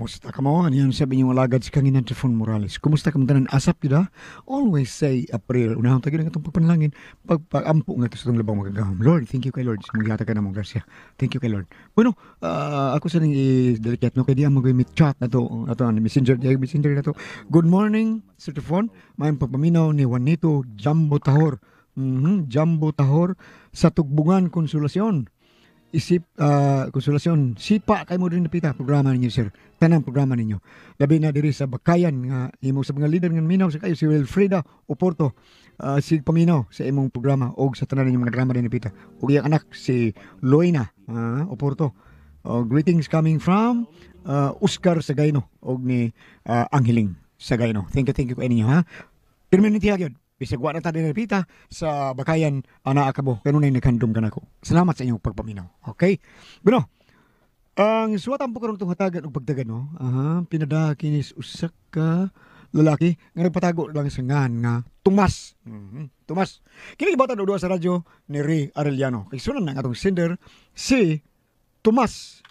Kumusta ka mo? Ano yan sabi niyong alagad si Kanginan Trifon Morales? Kumusta ka mo tanan? Asap yun ha? Always say April. Unahang tagin ang itong pagpanalangin. Pag-ampo nga ito sa itong labang magagaham. Lord, thank you kay Lord. Magihata ka na mong grasya. Thank you kay Lord. Bueno, ako sa nang i-delicate no? Kaya di ang mag-meet chat na to. Ito, messenger na to. Good morning, Sir Trifon. May pagpaminaw ni Juanito Jambo Tahor. Jambo Tahor sa Tugbungan Konsolasyon. Konsolasyon, sipa kay mo rin napita programa ninyo, sir. Tanang programa ninyo. Labi na diri sa Bakayan nga imo sa mga leader nga minaw sa kayo si Wilfreda Oporto, si paminaw sa imong programa og sa tanan ninyong mga drama din napita. Og iyang anak si Loina Oporto. Greetings coming from Oscar Sagayno og ni Angheling Sagayno. Thank you ko inyo ha. Permanente gyud. Bisag wa na ta din napita sa Bakayan ana akabo kanunay naghandom kanako. Salamat sa inyong pagpaminaw. Okay? Bueno, ang suwatan po karong hatagan og pagdagan no. Pinada kinis usa ka lalaki nga nagpatago lang sa ngan nga Tomas. Tomas. Kini gibatan og duha sa radyo ni Ray Arellano. Kay sunan na atong sender si Tomas.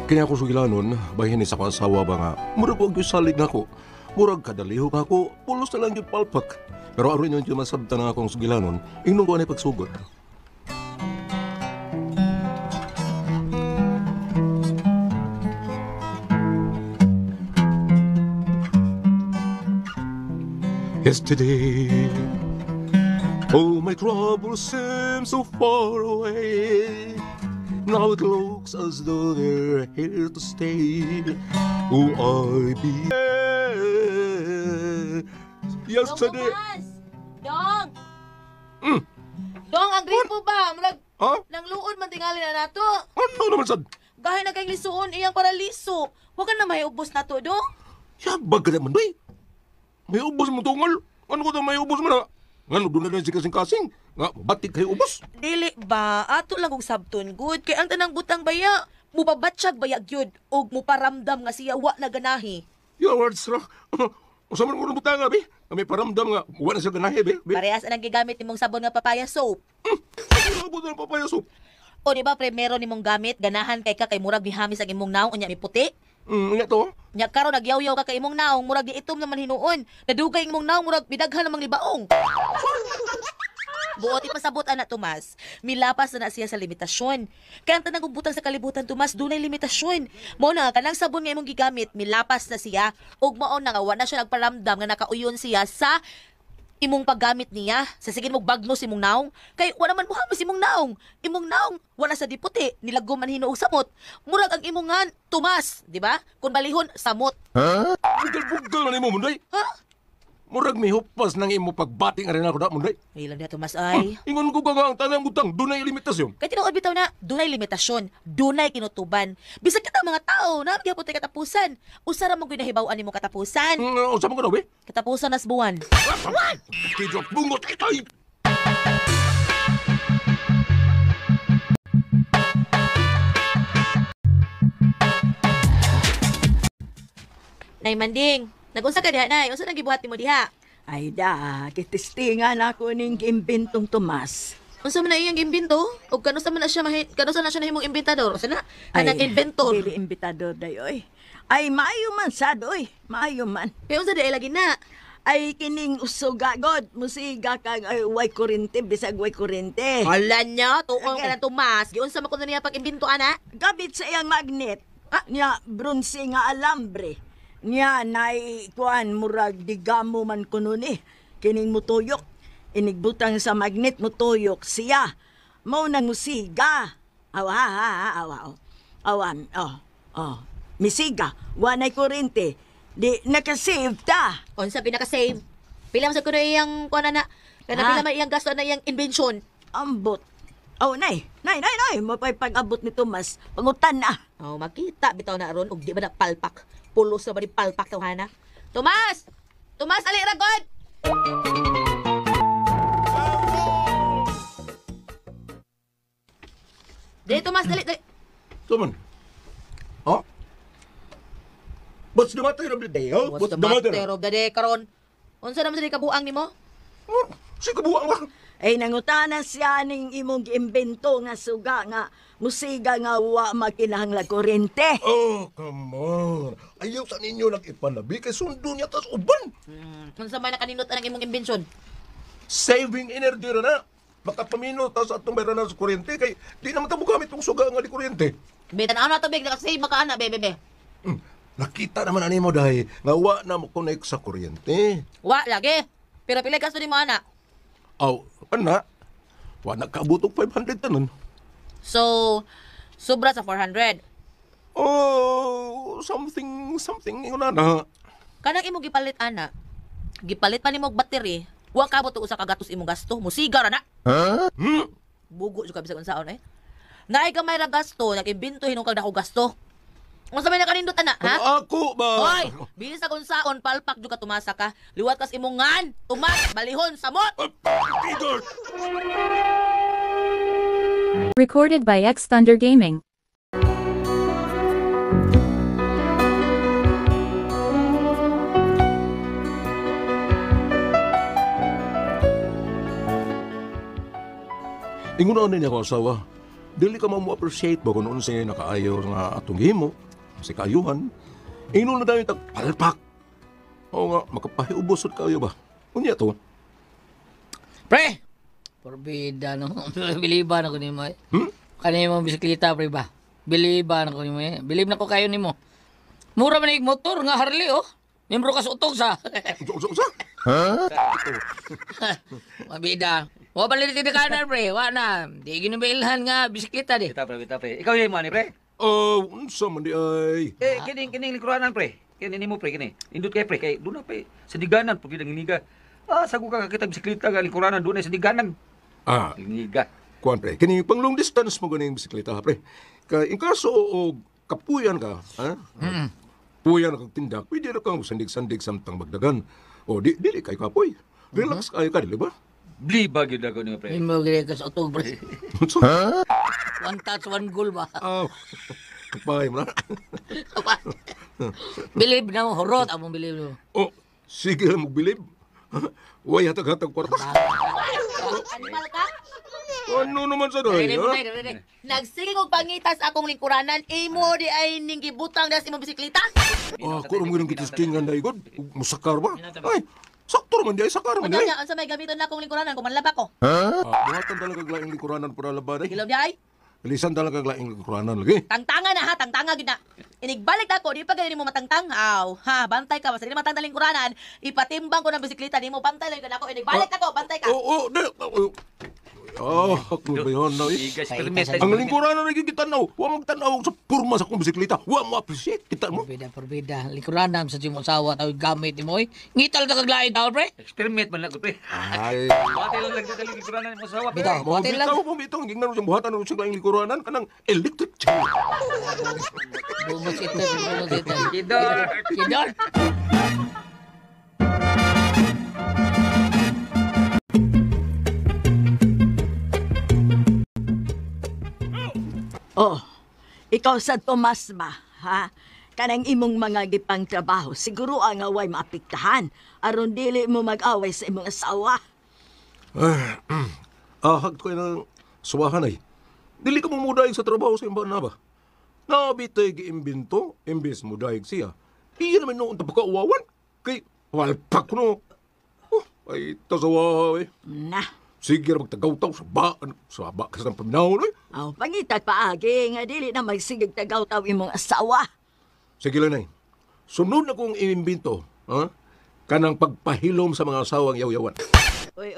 Kaya ako sugilanon, bahin sa akong asawa ba nga, murag huwag yung salig na ako. Murag kadalihog ako, pulos na lang yung palpak. Pero aron yun yung masabta na akong sugilanon, inong ko na pagsugod. Yesterday, all my troubles seem so far away. Now it looks as though they're here to stay. Who I be? Yesterday. Dong! Dong, ang gripo ba? Mulag, nang luod man tingali na nato. Ano naman sad? Gahay na kay lisuon, iyang paraliso. Huwag ka na may ubos na to, Dong. Yabag ka naman, doy. May ubos mo tungal. Ano ko na may ubos mo na? Nga, doon na lang si kasing-kasing. Nga, batik kayo ubos. Dili ba? Ato lang kong sabton, good. Kay ang tanang butang baya, mupabatsyag baya gyud og muparamdam nga siya wa na ganahi. Your words, ra. Usaman ko ng butang nga, be. May paramdam nga, wa na siya ganahe, be. Parehas anang gigamit nimong sabon nga papaya soap. Ano ba ng papaya soup? O di ba primero nimong gamit, ganahan kay ka kay murag bihamis ang imong naong unya mi puti? Nga to. Nya karon nagyaw-yaw ka kay imong naong murag diitom naman hinuon. Nadugay imong naong murag bidaghan namang libaong. Buot ipasabot anak Tomas, milapas na siya sa limitasyon. Kaya ang tanang butang sa kalibutan Tomas, dunay limitasyon. Mao na kanang sabon nga imong gigamit, milapas na siya ug mao na nga wa na siya nagparamdam nga nakauyon siya sa imong paggamit niya. Sa sige mong bagnos imong naong, kay wala man muhamas imong naong. Imong naong wala sa diputi, nilagom man hinuog samot. Murag ang imong ngan Tomas, di ba? Kung balihon samot. Bugal-bugal na ni mo, Munday. Ha? Murag may hupas nang imo pagbating arin ako na, Munday. Ilan niya Tomas ay. Ingon ko ka nga ang tanang butang, dunay limitasyon. Kaya tinuod bitaw na, dunay limitasyon, dunay kinutuban. Bisag kita mga tao, nagyapon tayo katapusan. Usara mong ginahibawan ni mo katapusan. Usap mo ka na, be? Katapusan nas buwan. Kidrot bungot itay! Nay Manding, nagunsa ka diha, Nay? Unsa nang gibuhat nimo diha? Ay da, kitistingan ako ning gimbintong Tomas. Unsa man na iyang imbento? O kanusa man na siya kanusa na siya nahimong imbentador? Unsa na? Anang inventor. Dili imbitador dayoy. Ay, maayo man sad, oy. Maayo man. Kaya unsa di ay lagi na? Ay, kining usuga, God. Musiga kag way kurente, bisag way kurente. Hala niya, tuong ka na Tomas. Giunsa man ko na niya pag-imbento, ana? Gabit sa iyang magnet. Nya, bronze nga alambre. Nya, nay, kuan, murag, digamo man kuno ni. Kining mutuyok. Inigbutang sa magnet, mutuyok siya. Mao nang musiga. Awan, misiga, wanay kurente. Di, nakasave ta. Unsa pinaka-save? Pila man sa kuno iyang kuan na? Kana pila man iyang gasto na iyang invention? Ambot. Nay, mapay pag-abot ni Tomas. Pangutan na. Makita bitaw na aron og di ba na palpak. Pulos na ba ni palpak tawhana? Tomas! Tomas, ali ragod! Dali, Tomas, dali, dali. Saman. Ha? What's the matter of the day, ha? What's the matter of the day, karon? Unsa naman sa kabuang nimo? Oh, si kabuang lang. Ay nangutana siya ning imong giimbento nga suga nga musiga nga wa makinahanglan kuryente. Oh, come on. Ayaw sa ninyo nag-ipanabi kay sundo niya tas uban. Unsa may nakaninot ang imong imbensyon? Saving energy ra na. Makapamino tas atong bayran na sa kuryente kay di naman tamo gamit tong suga nga di kuryente. Betan ana to big nakasave makaana bebe. Nakita naman ani mo dahi nga wa na mo connect sa kuryente. Wa lagi. Pero pila ka ni mo ana? Aw, ana. Wa na kaabot og 500 tanon. So, sobra sa 400. Oh, something yun na. Kanang imong gipalit ana. Gipalit pa nimo og battery. Wa ka buto usa ka gatos imong gasto. Musiga ra na. Bugo jud ka bisag unsaon eh. Naay ka may ra gasto, nag-imbento hinungkag dako gasto. Unsa may nakanindot ana, ha? Ako ba? Hoy, bilis sa unsaon palpak jud ka tumasa ka. Liwat kas imong ngan, tumas, balihon, samot. Tigor! Recorded by X Thunder Gaming. Ingon na niya ko asawa. Dili ka mo-appreciate ba kung noon siya nakaayo nga atong himo, si kayuhan. Ingon na dahil palpak. Oo nga, makapahiubos at kayo ba? Unya to. Pre! Porbida, no? Biliban ako ni mo eh. Kanina mo bisikleta, pre ba? Biliban ako ni mo eh. Bilib na ko kayo ni mo. Mura man yung motor nga Harley, oh. Membro ka sa utog sa. Usa? Mabida. Wa balik din kanan, pre. Wa na. Di ginabailhan nga bisikleta di. Bita pre. Ikaw yung money, pre. Unsa man di ay. Kining likuranan, pre. Kining mo, pre, kini. Indot kay, pre. Kay, doon na, pre. Sa diganan, pag iniga. Sago ka kakita bisikleta, ka likuranan, doon na sa diganan. Iniga. Kuan pre, kini pang long distance mo ganing bisikleta ha pre. Kay in kaso o kapuyan ka, ha? Puyan kag tindak, pwede ra kang sandig-sandig samtang magdagan. O dili kay kapoy. Relax kayo ka, di ba? Bliba gyud ako ni pre. Mo gire ka sa utog, pre. Ha? One touch, one goal ba? Kapay mo na. Bilib na mo, horot among bilib mo. Oh, sige lang magbilib. Way hatag-hatag kwarta. Animal ka? Ano naman sa dahi, Ready, ha? ready. Nagsige og pangitas akong lingkuranan, imo di ay ning gibutang das imong bisikleta. Ako rin mo kitiskingan na igod. Musakar ba? Ay, sakto naman di ay sakar man di Unya ay. nya unsa may gamiton na akong lingkuranan kung manlaba ko? Buhatan talaga glaing likuranan para laban ay. Ilaw di ay. Lisan talaga glaing likuranan lagi. Tangtanga na ha, tangtanga gid na. Inigbalik ako, di pa gani mo matangtang. Aw, ha, bantay ka, basta di matangtang lingkuranan, ipatimbang ko ng bisikleta, di mo bantay lang ako. Inigbalik ako, bantay ka. Oo, di. Ako ba yun na eh. Igas permit. Ang lingkuranan na gigitanaw. Huwag magtanaw sa purma sa kong bisikleta. Huwag mo appreciate. Kita mo. Porbida. Likuranam sa timo asawa tawag gamit ni mo eh. Ngital ka kaglain tawag, pre. Experiment man lang ko, pre. Ay. Pati lang nagdadali likuranan mo sa pre. Bitaw. Buhatin lang. Bitaw mo bitong. Gingnan mo siyang buhatan ng siyang lingkuranan. Kanang electric chair. Bumos ito. Bumos ito. Kidor. Kidor. Oh, ikaw sa Tomas ba, ha? Kanang imong mga gipang trabaho, siguro ang away maapektahan. Aron dili mo mag-away sa imong asawa. Ahag ko ng suwahan ay. Dili ka mumudayag sa trabaho sa imba na ba? Nabitay giimbento, imbes mo dayag siya. Iyan naman noon tapakauwawan. Kay walpak ko no. Oh, ay tasawa eh. Na, Sige na magtagaw-taw sa bakas ng paminaw eh. aw pangitag paagi nga dili na magsigig tagaw-taw imong asawa. Sige lang na sunod na kong inimbento, ha? Kanang pagpahilom sa mga asawang yaw-yawan. Oy,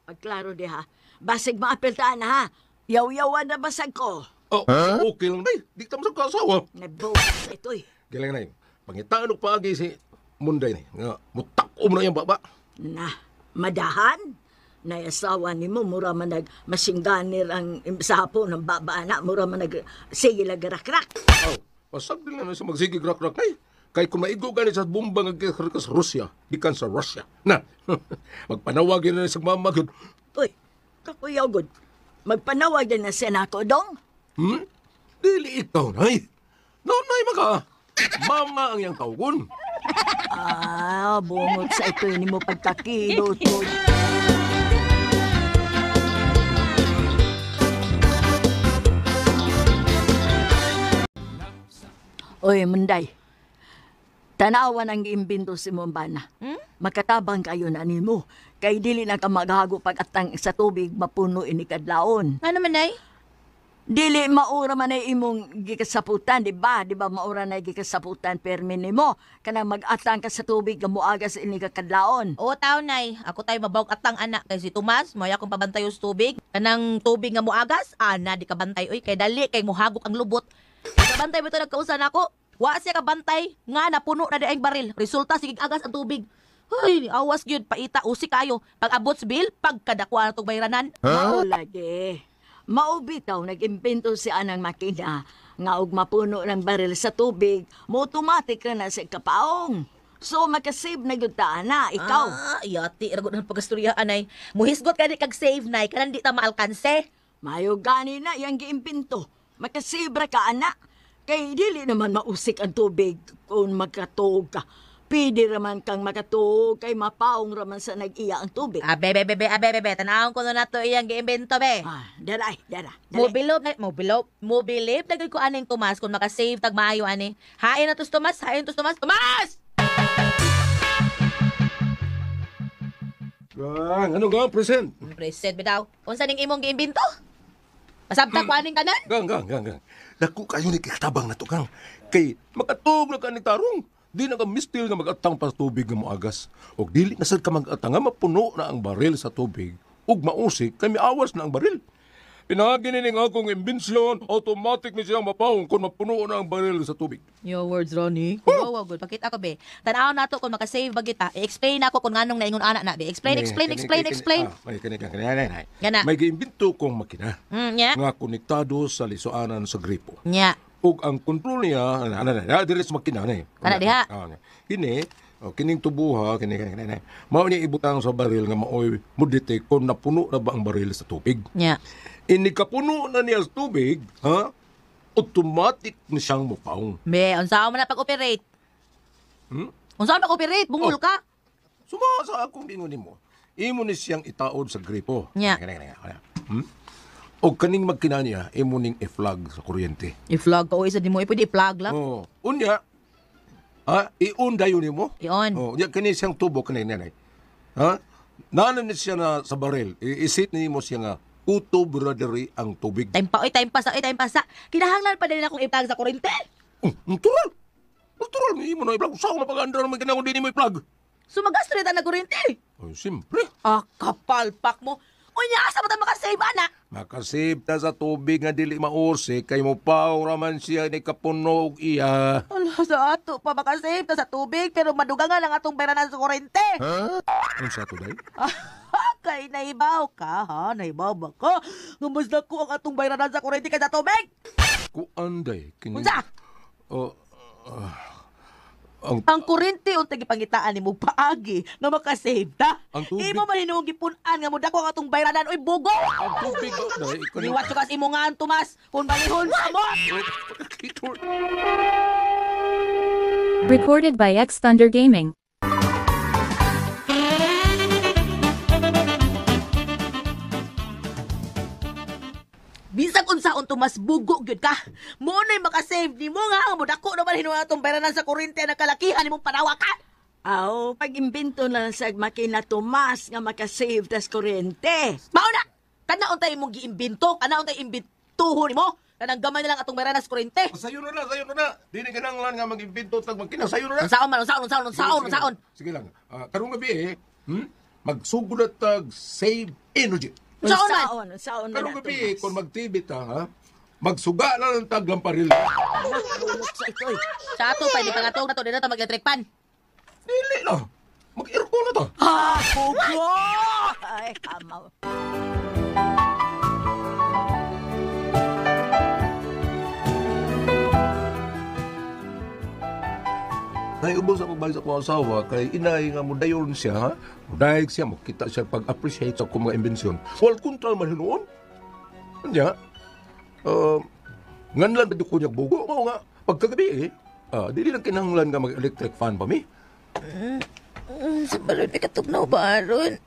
pagklaro di ha. Basig maapeltaan ha. Yaw-yawan na basag ko. Oh, okay lang na Di ka masang kasawa. Nabuo ito'y. Galing na Pangitaan og paagi si Munday ni. Nga, mutakom na yung baba. Na, madahan? Nayasawa ni mo, mura man masingganir ang sa hapon ng baba na, mura man sige lagarakrak. Oh, pasag din na sa magsigig rak-rak na Kay kung maigo gani sa bomba nga sa Russia, gikan sa Russia. Na, magpanawag yun na sa mamagod. Uy, kakuyaw good. Magpanawag din na siya nako, dong. Dili ikaw, nay. Nanay maka. Mama ang iyang tawgon. Bungot sa ito ni mo pagkakilot mo. Oy, Munday. Tanawan ang imbento si Mombana. Makatabang kayo na nimo. Kay dili na ka maghago pag-atang sa tubig mapuno ini kadlaon. Ano man, nay? Dili maura man ay imong gikasaputan, di ba? Di ba maura na gikasaputan permi nimo. Kanang mag-atang ka sa tubig gamuagas ini kadlaon. Oo, tao, nay. Ako tayo mabawag atang anak. Kay si Tomas, moya akong pabantay sa tubig. Kanang tubig nga muagas, ana, di ka bantay. Uy, kay dali, kay muhagok ang lubot. Di ka bantay mo ito nagkausan ako. Wa siya ka bantay, nga napuno na daing baril. Resulta, sigig agas ang tubig. Ay, awas yun, paita, usi kayo. Pag abot sa bill, pagkadakwa na itong bayranan. Mao lagi. Maubitaw nag-imbento si anang makina nga og mapuno ng baril sa tubig, mo automatic na sa kapaong. So makasave na gyud ta ana, ikaw. Yati, ragot ng pagkasturya, anay. Muhisgot ka di kag save, nay. Kanan di ta maalkanse. Mayo gani na yang giimbento. Makasave ra ka ana. Kay dili naman mausik ang tubig kung magkatuog ka. Pwede raman kang makatuog kay mapaong raman sa nag-iya ang tubig. Abe, tanahon ko na to iyang giimbento, be. Daray. Mobilib, nagay ko aning Tomas kung makasave tag maayo, ani. Hain na tos Tomas. Tomas! Ano nga, present? Preset, bidaw. Unsa ning imong giimbento? Pasabta ko aning kanan? Gang. Naku kayo ni katabang na to, gang. Kay makatog na ka ni tarong. Di na ka mistil nga mag-atang pa sa tubig nga moagas. O dili na sad ka mag-atang nga mapuno na ang baril sa tubig. Ug mausik, kay miawas na ang baril. Pinagin ni nga akong imbensyon, automatic ni siyang mapahong kung mapuno na ang baril sa tubig. Your words, Ronnie. Wow, good. Pakita ko, be. Tanaw na to kung makasave ba kita. I-explain ako kung anong naingon anak na, be. Explain. May Gana. May giimbento kong makina Nya? nga konektado sa lisuanan sa gripo. Nya. Ug ang kontrol niya, dire sa makina na eh. Ana diha. Kini, kining tubuha, kini. Mao niya ibutang sa baril nga maoy mo detect kung napuno na ba ang baril sa tubig. Nya. Inikapuno na niya sa tubig, automatic na siyang mupaong. Be, unsa mo na pag-operate? Unsa mo pag-operate? Bungol ka? Suma sa akong ingon nimo. Imo ni siyang itaod sa gripo. Nya. O kaning magkina niya, imo ning i-flag sa kuryente. I-flag ka o isa di mo. Pwede i-plug lang. Oh, unya. I-on dayon nimo. I-on. Oh, ya kini siyang tubo kanay nanay. Nanan ni siya na sa baril. Isit nimo siya nga uto brotherly ang tubig. Time pa sa. Kinahanglan pa din akong i-plug sa kuryente. Natural. Natural ni imo na i-plug. Saan ko mapag-andar naman kinahanglan din mo i-plug? So mag-astrate na kuryente. Oh, siyempre. Kapalpak mo. Unya, asa mo tayo makasave, anak? Makasave ta sa tubig nga dili mausik kay mo paong raman siya ni kapunog iya. Ala, sa ato pa makasave ta sa tubig pero madugangan ang atong bayranan sa kuryente. Ano sa to day? Kay naibaw ka, ha? Naibaw ba ka? Gumusda ko ang atong bayranan sa kuryente kay sa tubig. Kuanday kini. Unsa? Ang kuryente untay gipangitaan nimo paagi nga makasave ta. Ang tubig- Imo man hinuog gipun-an nga mudako ang atong bayranan oy bugo. Ang tubig day Liwat ka imo nga Tomas kung balihon sa mo. Recorded by X Thunder Gaming. Bisag unsaon Tomas bugo gyud ka. Mo nay makasave nimo nga mudako naman hinuog atong bayranan sa kuryente na kalakihan nimong panawa ka. Pag-imbento na sa makina Tomas nga makasave tas kuryente. Mauna! Kana untay imong giimbento, kana untay imbintuho nimo. Kanang gamay na lang atong bayranan sa kuryente. Sayo na na. Dili kinahanglan nga mag-imbento tag magkina. Sayo na na. Unsaon. Sige lang. Karong gabi magsugod at tag save energy. Saon na Karong na, gabi Tomas. kung mag-TV ta, magsuga na ng tag lamparil. Bungot sa ito eh. Sa ato pa di pangatog na to dito ta mag-electric pan. Dili na. Mag-aircon na ta. Bugo! Ay, kamaw. Naiubos ako balik sa akong asawa kay inay nga mudayon siya, ha? Mudayag siya, makita siya pag-appreciate sa akong mga imbensyon. Wal kontral man hinuon. Kanya, Ngan lang medyo kunyag bugo mo nga. Pagkagabi di lang kinahanglan nga mag-electric fan pa mi. Sa balon, may katugnaw ba, Aron?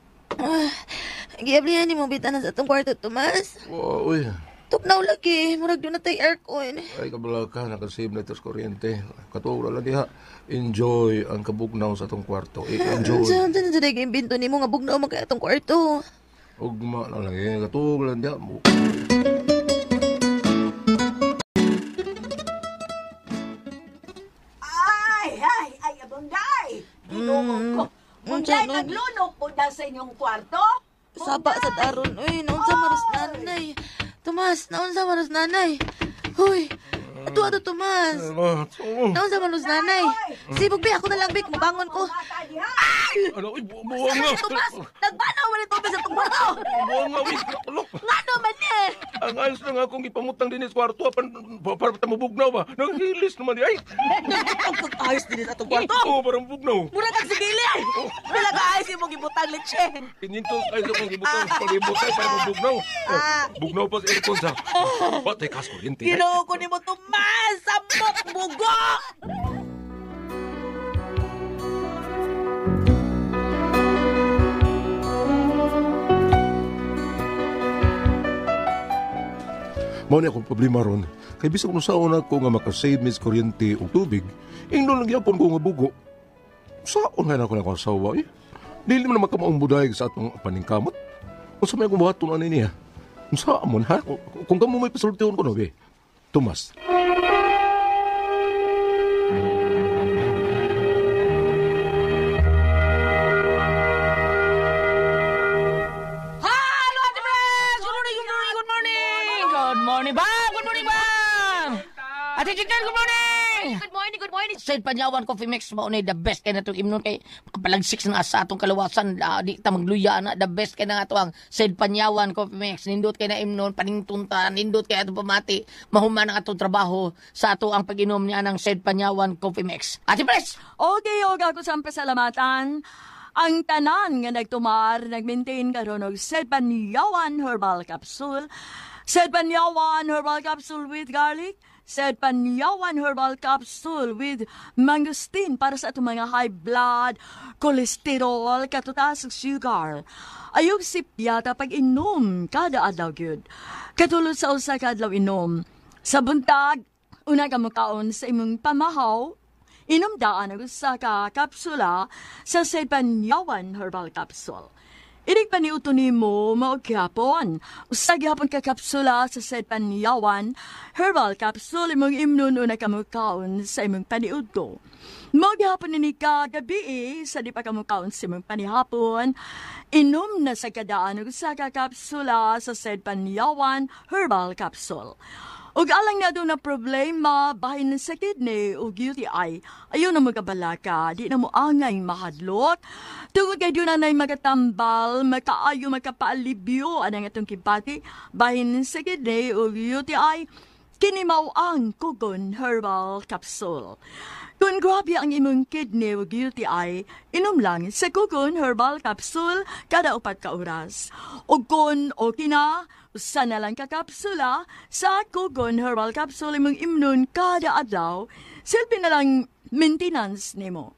Giablihan ni mo bitanan sa atong kwarto, Tomas. Uy, Tugnaw lagi, murag doon na tayo aircon. ay kabala ka, nakasave na ito sa kuryente. Katura lang diha. Enjoy ang kabugnaw sa atong kwarto. Enjoy. Saan na sa dagang binto ni mo nga bugnaw magkaya atong kwarto? Ugma na lang katura lang diha. Ay, abunday! Ginunong ko. Bunday, naglunok po na sa inyong kwarto? Saba sa daron. Uy, naon sa maros nanay. Tomas, naon sa maros nanay. Huy, ato Tomas. Naon sa maros nanay. Sibog, Bi, ako na lang, Bik. Mabangon ko. Ano, buwang nga. Tomas, nagbanaw man ito sa itong kwarto. Buwang nga, wis, tulok. Nga naman eh. Ang ayos na nga akong ipamutang din sa kwarto. Para tamubugnaw ba? Nanghilis naman ay. Ayos din sa itong kwarto. Oo, parang bugnaw. Mura kang sigili. Wala ka ayos yung mong ibutang leche. Pinintos ay sa kong ibutang palibutay para mabugnaw. Bugnaw pa sa aircon sa. Patay kas kuryente. Ginoo ko ni mo, Tomas. Sambok bugo. Mao ni akong problema ron. Kay bisag no saon ako nga makasave mis kuryente o tubig, ingnon lang gyapon ko nga bugo. Saon nga na ako nakasawa eh. Dili man makamaong budayag sa atong paningkamot. Kung sa may kumahaton ani niya. Unsa amon ha? Kung kamo may pasultihon ko no be. Tomas. Hello, Ate Friends! Good morning! Good morning, Bang! Good morning, Bang! Ate Chicken, good morning! Good morning. Said Panyawan Coffee Mix mo na the best kay natong imnon kay kapalagsik na sa atong kalawasan di ta magluya na the best kay na ato ang Said Panyawan Coffee Mix nindot kay na imnon paningtunta nindot kay ato pamati mahuman ang atong trabaho sa ato ang pag-inom niya ng Said Panyawan Coffee Mix. Ate Pres! Okay, ako sa pasalamatan. Ang tanan nga nagtumar, nag-maintain karon og Said Panyawan Herbal Capsule. Said Panyawan Herbal Capsule with garlic. Said Panyawan Herbal Capsule with mangosteen para sa atong mga high blood, cholesterol, katutas ug sugar. Ayog sipyata pag inom kada adlaw gyud. Katulad sa usa ka adlaw inom. Sa buntag, una ka mukaon sa imong pamahaw, inom daan ang usa ka kapsula sa Said Panyawan Herbal Capsule. Inig paniuto ni mo maogyapon. Usag yapon ka kapsula sa Said Panyawan Herbal Capsule imong imnon una ka mukaon sa imong paniuto. Maogyapon ni ka gabi sa di pa ka mukaon sa imong panihapon. Inom na sa kadaan og usa ka kapsula sa Said Panyawan Herbal Capsule. Ug alang na doon na problema bahin sa kidney o UTI, ayaw na magabalaka, di na mo angay mahadlok. Tungod kay doon na magatambal, makaayo makapaalibyo anang itong kibati, bahin sa kidney o UTI, kinimaw ang Kugon Herbal Capsule. Kung grabe ang imong kidney o UTI, inom lang sa Kugon Herbal Capsule kada 4 ka oras. O kung okay na, usa na lang ka kapsula sa Kugon Herbal Capsule imong imnon kada adlaw, silbi na lang maintenance nimo.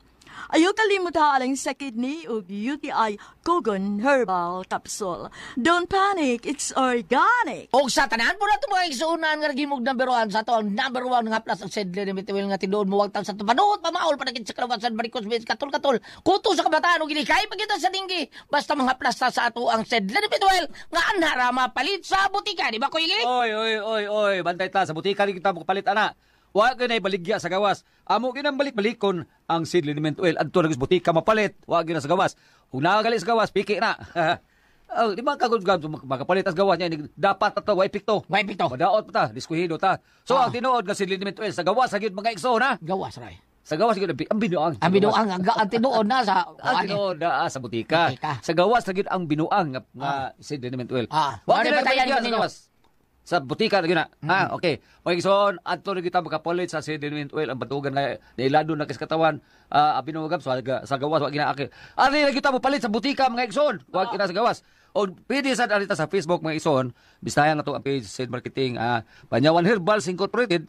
Ayaw kalimutan ang sa kidney o UTI Kugon Herbal Capsule. Don't panic, it's organic. Og sa tanan mo na ito mga igsuunan nga nagimog number 1 sa ito ang number 1 nga plus ang sedle ni Mitiwil nga tinuod mo wagtang sa tumanod pamaol panagin sa kalawasan barikos bis katul kuto sa kabataan o ginikay pagkita sa dinggi basta mga plus sa ato ang sedle ni Mitiwil nga anhara mapalit sa butika di ba ko ili? Oy, bantay ta sa butika rin kita palit ana. Wa gyud ay baligya sa gawas. Amo ginang balik-balikon ang seed liniment oil adto nagis butika mapalit. Wa gyud sa gawas. Kung nakagali sa gawas piki na. Oh, di ba kagud makapalit as gawas niya dapat ato wa epekto. Wa epekto. Madaot pa ta, diskuhido ta. So ang tinuod nga seed liniment oil sa gawas gyud mga igso na. Gawas ray. Sa gawas gyud ang binuang. Ang binuang ang tinuod na sa ang tinuod na sa butika. Sa gawas gyud ang binuang nga seed liniment oil. Wa gyud batayan sa gawas. Sa butika na gina. Okay. Pagison, adto na kita makapalit sa sediment oil ang batugan nga nailado na kis katawan. Binuwagam sa gawas wa gina aki. Ari na kita mo palit sa butika mga igsoon. Wa gina sa gawas. O pwede sa alita sa Facebook mga ison, bistayan na to ang page Sid Marketing, Panyawan Herbals Incorporated.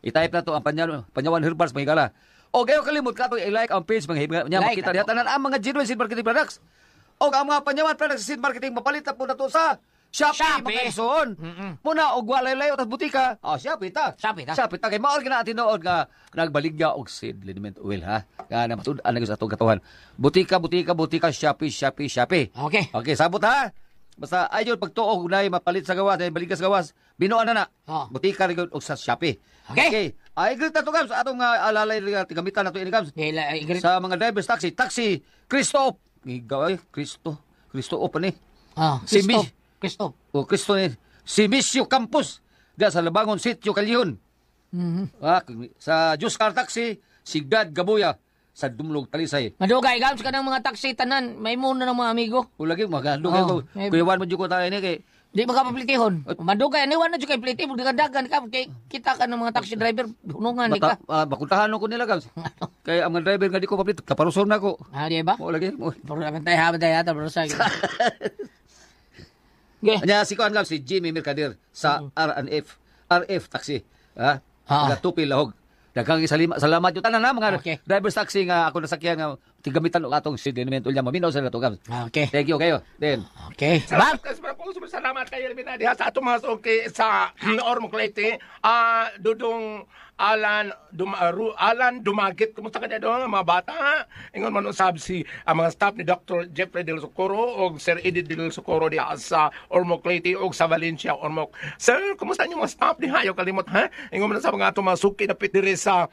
I-type na to ang Panyawan Herbals mga higala. O kayo kalimot ka to i-like ang page mga higala. Like Makita na niya tanan ang mga genuine Sid Marketing products. O ang mga Panyawan products sa Sid Marketing mapalit na po na to sa Shopee mga ison. Muna og walay layo tas butika. Shopee ta. Shopee ta. Shopee ta kay maol gina tinuod nga nagbaligya og Sid Liniment Oil ha. Kana matud-an na sa atong katuhan. Butika Shopee. Okay. Okay, sabot ha. Basta ayon pagtuog na mapalit sa gawas, ay baligas sa gawas, binuan na. Oh. Butika rin og sa Shopee. Okay. Ay greet na to gams atong alalay tigamitan na to ini gams. Sa mga drivers taxi, Cristo. Gigaway Cristo pa ni. Si Cristo. O Cristo ni. Si Misio Campos. Diya sa Labangon Sitio Calihon. Sa Juscar Taxi, si Gad Gabuya. Sa Dumlog Talisay. Madugay, gams ka ng mga taxi tanan. May muna ng mga amigo. O lagi, magandugay ko. Kuyawan mo dyan ko tayo ni kay. Di makapaplitihon. Madugay, aniwan na dyan kay pliti. Dagan ka. Kay kita ka ng mga taxi driver. Hunungan, di ka. Bakuntahan ko nila, gams. Kaya ang mga driver nga di ko paplit. Kaparuson na ko. Di ba? O lagi. Puro naman tayo habang tayo yata. Puro sa'yo. Okay. Anya si Kuan gams, si Jimmy Mercader sa RF Taxi. Mga tupi lahog. Daghang salamat yung tanan na mga drivers taxi nga ako nasakyan nga tigamitan og atong sedimento unya maminaw sa nato gams. Okay. Thank you kayo. Then. Okay. Salamat kayo rin diha sa atong mga okay sa Ormoc Leyte. Dudong Alan Dumagit. Kumusta ka doon mga bata? Ingon man usab si ang mga staff ni Dr. Jeffrey Del Socorro o Sir Eddie Del Socorro diha sa Ormoc Leyte o sa Valencia Ormoc. Sir, kumusta niyo mga staff diha? Ayaw kalimot ha? Ingon man sa mga atong mga suki na pitiri sa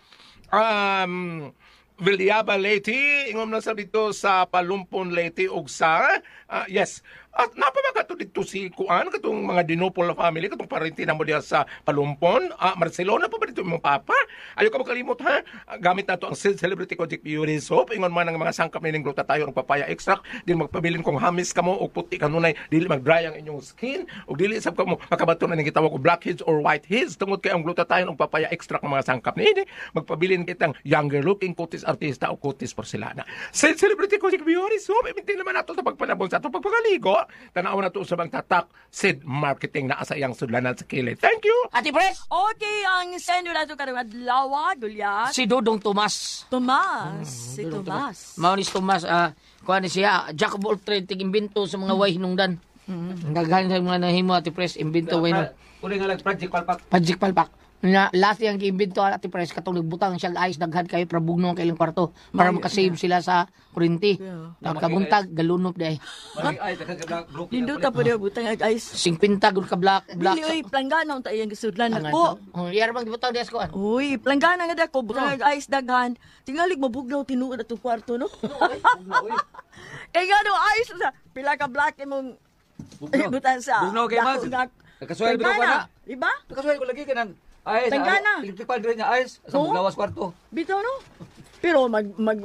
Villaba Leyte, ingom na sa dito sa Palumpon Leyte ug sa yes. At napamagato dito si Kuan katong mga Dinopol family katong parente na mo diha sa Palumpon, Barcelona pa ba dito imong papa? Ayo ka makalimot ha. Gamit nato ang Celebrity Kojic Beauty Soap, ingon man ang mga sangkap ning glutathione ug papaya extract, dili magpabilin kung hamis kamo og puti kanunay, dili mag-dry ang inyong skin ug dili sab kamo makabaton na ning gitawag og blackheads or whiteheads tungod kay ang glutathione ug papaya extract ng mga sangkap niini magpabilin kitang younger looking kutis artista o kutis porcelana. Celebrity Kojic Beauty Soap, imintin naman nato sa pagpanabon sa atong pagpagaligo. Tanaw na to sa bang tatak Sid Marketing na asa iyang sudlanan sa kilid. Thank you. Ate Pres, Okay, ang sendo na ito karong adlaw, Gulya. si Dodong Tomas. Si Tomas. Maunis Tomas, kuha ni siya, jack of all trade, tig-imbento sa mga way hinungdan. Gagaling sa mga nahimo, Ate Pres, imbento way nung. Uli nga lang project palpak. Pajik palpak. Na last yung giimbento Ate Pres katong nagbutang siya ice daghan kayo para bugno ang kailang kwarto para makasave sila sa kurinti. Pagkabuntag galunop day. Lindo ta po diya butang ag ice. 50 gud ka black. Dili, oy, planggana ang tayang gisudlan ako. Yara bang gibutang dias ko an. Uy, planggana nga dako, butang ag ice daghan. Tingalig mabugnaw tinuod atong kwarto, no? Kaya nga no, ice sa pila ka black imong butang sa. Bugnaw kay Mads. Nakasuwel ko na. Diba? Nakasuwel ko lagi kanang ay Tanggana. electric fan rin nga ayos sa gawas kwarto. Bitaw no? Pero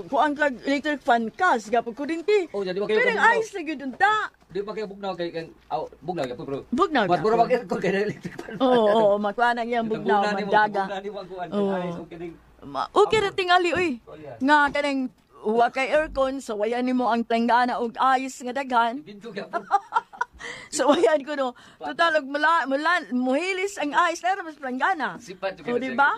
kuang kag electric fan ka, siga pag kurinti. Oh, jadi ba kayo Pero kabugnaw? ice lagi dun ta. Di ba kayo bugnaw kay bugnaw gyud bro. Bugnaw Mas ka. puro mag-aircon kay electric fan. Oo, makuha na iyang bugnaw, magdaga. Okay na tingali, uy. Nga kanang uwa kay aircon, so wayan nimo ang planggana og ice nga daghan. Binto gyud. So wayan ko no. Total og muhilis ang ice na mas planggana. Sipat O di ba?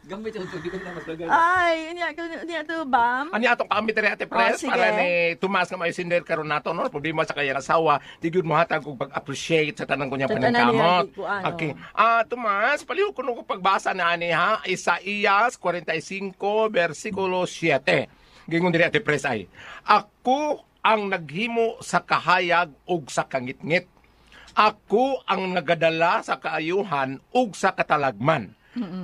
Gamit yung tubig ko na mas lagan. Ay, niya to bam. Ani atong kamit rin Ate Pres sige. para ni Tomas nga may sinder karon nato no problema sa kayang asawa di gyud mo hatag og pag-appreciate sa tanang kunya Sa tanan paningkamot. niya, kuan, Okay. Tomas, palihog ko no pagbasa na ani ha Isaías 45 versikulo 7. Gingon diri Ate Pres ay ako ang naghimo sa kahayag ug sa kangitngit. Ako ang nagadala sa kaayuhan ug sa katalagman.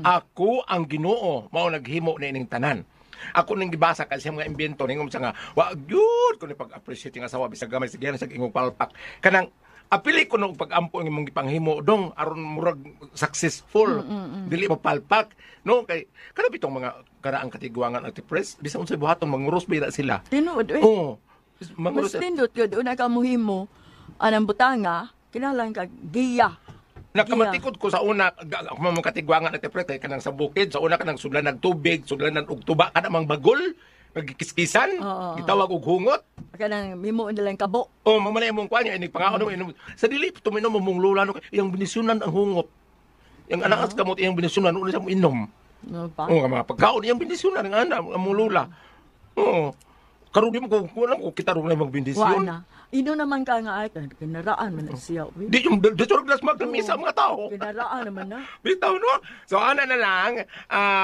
Ako ang Ginoo mao naghimo ni ining tanan. Ako ning gibasa kasi mga imbento ningom sa nga wa gyud ko ni pag-appreciate nga asawa bisag gamay sige sa ingong palpak. Kanang apili ko no pag-ampo ang imong gipanghimo dong aron murag successful. Dili mapalpak no kay kada bitong mga karaang katiguangan at press bisan unsay buhaton manguros bira sila. Tinuod uy. Oo. Mas Manguros tindot gyud una ka muhimo anang butanga kinahanglan ka giya. Nakamatikod ko sa una, ako mga katigwangan at press, kay kanang sa bukid, sa una kanang sudlan ng tubig, sudlan ng ugtuba, kanang mga bagol, Nagkikiskisan, Oo. gitawag og hungot. Kanang mimo nilang kabo. O, mamanay mong kwanya, inig pangaon mo, inom. Sa dili, tuminom mo mong lula, no, yung binisyonan ang hungot. Yung anak at kamot, yung binisyonan, una siya mo inom. No pa? Oo, mga pagkaon, yung binisyonan, ang anak, ang mong lula. Oo. Karon di mo kung kita rin na Wa magbindisyon. na. Ino naman ka nga ay kinaraan man na siya. Di yung dito rin glas maglamisa ang mga tao. Kinaraan naman na. Bitaw no? So ana na lang,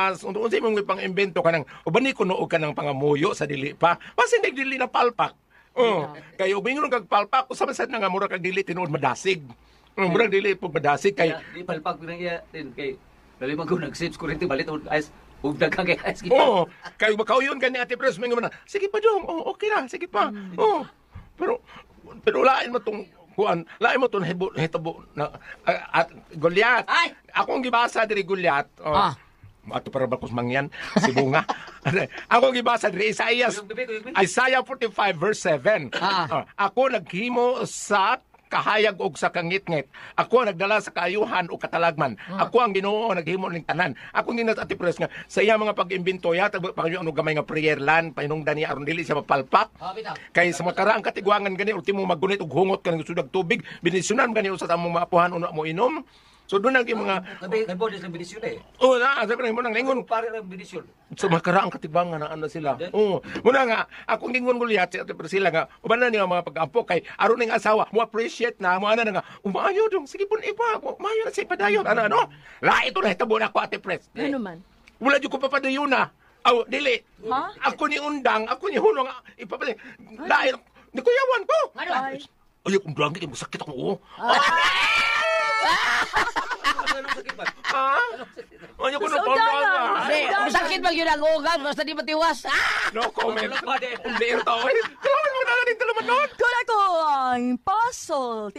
unsa imong pang imbento ka nang ubani ko noog ka ng pangamuyo sa dili pa. Basin dili na palpak. Oh, kay ubingon kag palpak usa man sad nga mura kag dili tinuod madasig. Mura dili pud madasig kay Di palpag ko na iya din kay dali man ko nag-sips kurente balit og ice ug daghang kay ice. oh, kay makauyon ka ni Ate Pres mingon na. Sige pa dong. Oh, okay na, sige pa. Oh. Pero lain mo tong kuan, lain mo tong hitabo na at Goliath. Ay! Akong gibasa diri Goliath. Oh. Ah. Ato para bakos mangyan, si Bunga. Akong gibasa diri Isaiah 45 verse 7. Ah. Ako naghimo sa kahayag og sa kangitngit. Ako ang nagdala sa kaayuhan o katalagman. Ako ang Ginoo naghimo ning tanan. Ako ni Ate Pres nga sa iya mga pag-imbento ya tag pagyo ano gamay nga prayer land pahinungdan niya aron dili siya mapalpak. Kay sa makaraang katigwangan gani ultimo maggunit og hungot kanang sudag tubig binisyonan gani sa tamong maapuhan uno mo inom. So doon ang mga Nabodis ng bidisyon eh. oh na sabi mo nang lingon Pare ng bidisyon. sa makaraang katigwangan na ano sila. Oo. Muna nga, akong gingon Goliath sa Ate Priscilla nga, uban na niya mga pag-ampo kay aron ning asawa, mo appreciate na, mo ana na nga, umayo dong, sige pun iba, umayo na sa ipadayon, ano? La, ito na, hitabo na ako Ate Pres. Ano man? Wala dyan ko papadayon na. Aw, dili. Ha? Ako ni undang, ako ni hunong, ipapadayon. Dahil, di ko yawan ko. Ay. Ay, kung dulang di, masakit ako, oh. Ha? Ay, ko na Sudan na. Hindi, masakit ba yun ang ugat? Basta di matiwas. No comment. Umbir to, eh. Kailangan mo na rin talaman nun. Kung ako ang puzzle,